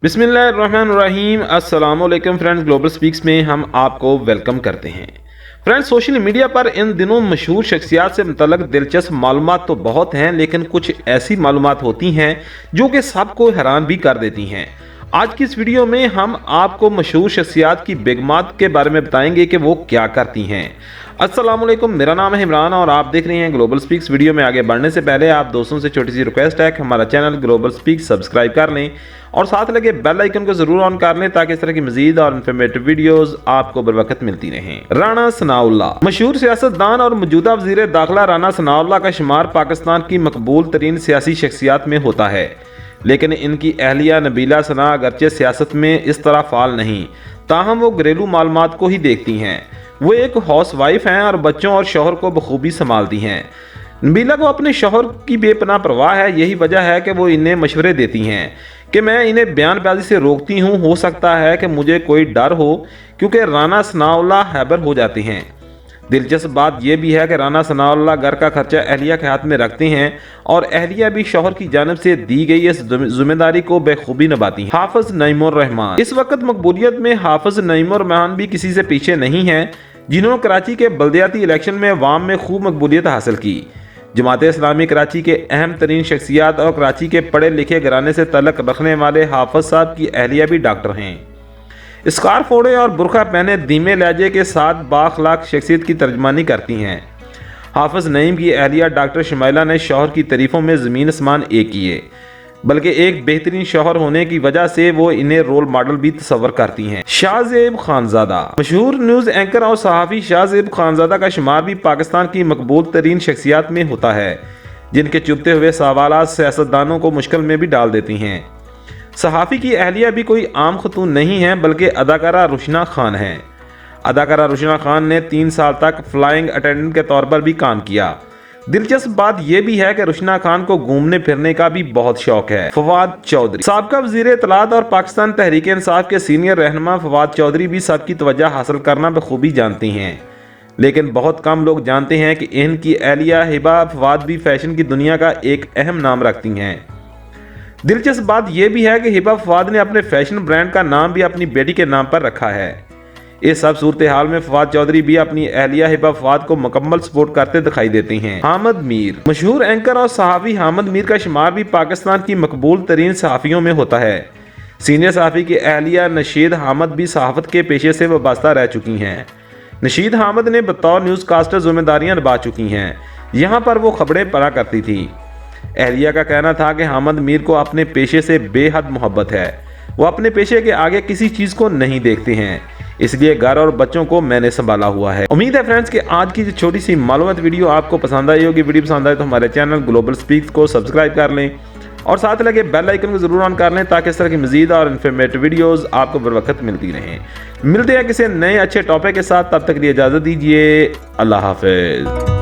बिस्मिल्लाहिर्रहमानिर्रहीम। अस्सलाम वालेकुम फ्रेंड्स, ग्लोबल स्पीक्स में हम आपको वेलकम करते हैं। फ्रेंड्स, सोशल मीडिया पर इन दिनों मशहूर शख्सियात से मुतल्लक दिलचस्प मालूमात तो बहुत हैं, लेकिन कुछ ऐसी मालूमात होती हैं जो कि सबको हैरान भी कर देती हैं। आज की इस वीडियो में हम आपको मशहूर शख्सियात की बेगमात के बारे में बताएंगे कि वो क्या करती हैं। अस्सलाम वालेकुम, मेरा नाम है इमरान और आप देख रहे हैं ग्लोबल स्पीक्स। वीडियो में आगे बढ़ने से पहले आप दोस्तों से छोटी सी रिक्वेस्ट है कि हमारा चैनल ग्लोबल स्पीक्स सब्सक्राइब कर लें और साथ लगे बेल आइकन को जरूर ऑन कर लें ताकि इस तरह की मजीद और इन्फॉर्मेटिव वीडियोस आपको बर वक्त मिलती रहें। राना सनाउल्लाह मशहूर सियासतदान और मौजूदा वजीर दाखिला राना सनाउल्लाह का शुमार पाकिस्तान की मकबूल तरीन सियासी शख्सियात में होता है, लेकिन इनकी अहलिया नबीला सना अगरचे सियासत में इस तरह फाल नहीं, ताहम वो घरेलू मालूमात को ही देखती हैं। वो एक हाउस वाइफ हैं और बच्चों और शौहर को बखूबी संभालती हैं। नबीला को अपने शौहर की बेपनाह परवाह है, यही वजह है कि वो इन्हें मशवरे देती हैं कि मैं इन्हें बयानबाजी से रोकती हूँ, हो सकता है कि मुझे कोई डर हो, क्योंकि राना सनाउल्लाह हैबर हो जाती हैं। दिलचस्प बात यह भी है कि राना सनाउल्लाह घर का खर्चा अहलिया के हाथ में रखते हैं और अहलिया भी शौहर की जानिब से दी गई इस जिम्मेदारी को बेखूबी निभाती हैं। हाफिज नईमुर रहमान इस वक्त मकबूलियत में हाफिज नईमुर रहमान भी किसी से पीछे नहीं हैं, जिन्होंने कराची के बल्दियाती इलेक्शन में अवाम में खूब मकबूलियत हासिल की। जमात इस्लामी कराची के अहम तरीन शख्सियात और कराची के पढ़े लिखे घराने से तल्लुक़ रखने वाले हाफिज साहब की अहलिया भी डॉक्टर हैं। स्कार्फ ओढ़े और बुरखा पहने धीमे लहजे के साथ बाखलाक शख्सियत की तर्जमानी करती हैं। हाफिज नईम की अहलिया डॉक्टर शमाइला ने शौहर की तारीफों में ज़मीन आसमान एक किए, बल्कि एक बेहतरीन शौहर होने की वजह से वो इन्हें रोल मॉडल भी तस्वर करती हैं। शाहज़ेब खानज़ादा मशहूर न्यूज़ एंकर और सहाफ़ी शाहज़ेब खानज़ादा का शुमार भी पाकिस्तान की मकबूल तरीन शख्सियात में होता है, जिनके चुभते हुए सवालात सियासतदानों को मुश्किल में भी डाल देती हैं। सहाफ़ी की अहलिया भी कोई आम खतून नहीं है, बल्कि अदाकारा रुशना खान हैं। अदाकारा रुशना खान ने 3 साल तक फ्लाइंग अटेंडेंट के तौर पर भी काम किया। दिलचस्प बात यह भी है कि रुशना खान को घूमने फिरने का भी बहुत शौक है। फवाद चौधरी साबका वजीर इत्तलात और पाकिस्तान तहरीक इंसाफ के सीनियर रहनुमा फवाद चौधरी भी सबकी तवज्जो हासिल करना बखूबी जानती हैं, लेकिन बहुत कम लोग जानते हैं कि इनकी अहलिया हिबा फवाद भी फैशन की दुनिया का एक अहम नाम रखती हैं। दिलचस्प बात यह भी है कि हिबा फवाद ने अपने फैशन ब्रांड का नाम भी अपनी बेटी के नाम पर रखा है। इस सब सूरत हाल में फवाद चौधरी भी अपनी अहलिया हिबा फवाद को मुकम्मल सपोर्ट करते दिखाई देते हैं। हामिद मीर मशहूर एंकर और सहाफ़ी हामिद मीर का शुमार भी पाकिस्तान की मकबूल तरीन सहाफ़ियों में होता है। सीनियर सहाफ़ी की अहलिया नशीद हामिद भी सहाफ़त के पेशे से वाबस्ता रह चुकी हैं। नशीद हामिद ने बतौर न्यूज़ कास्टर जिम्मेदारियाँ निभा चुकी हैं। यहाँ पर वो खबरें पढ़ा करती थी। अहलिया का कहना था कि हामिद मीर को अपने पेशे से बेहद मोहब्बत है, वो अपने पेशे के आगे किसी चीज़ को नहीं देखते हैं, इसलिए घर और बच्चों को मैंने संभाला हुआ है। उम्मीद है फ्रेंड्स कि आज की जो छोटी सी मालूमात वीडियो आपको पसंद आई होगी। वीडियो पसंद आए तो हमारे चैनल ग्लोबल स्पीक्स को सब्सक्राइब कर लें और साथ लगे बेल आइकन को जरूर ऑन कर लें ताकि इस तरह की मजीद और इन्फॉर्मेटिव वीडियोस आपको बर वक्त मिलती रहें। मिलते हैं किसी नए अच्छे टॉपिक के साथ, तब तक के लिए इजाज़त दीजिए। अल्लाह हाफिज़।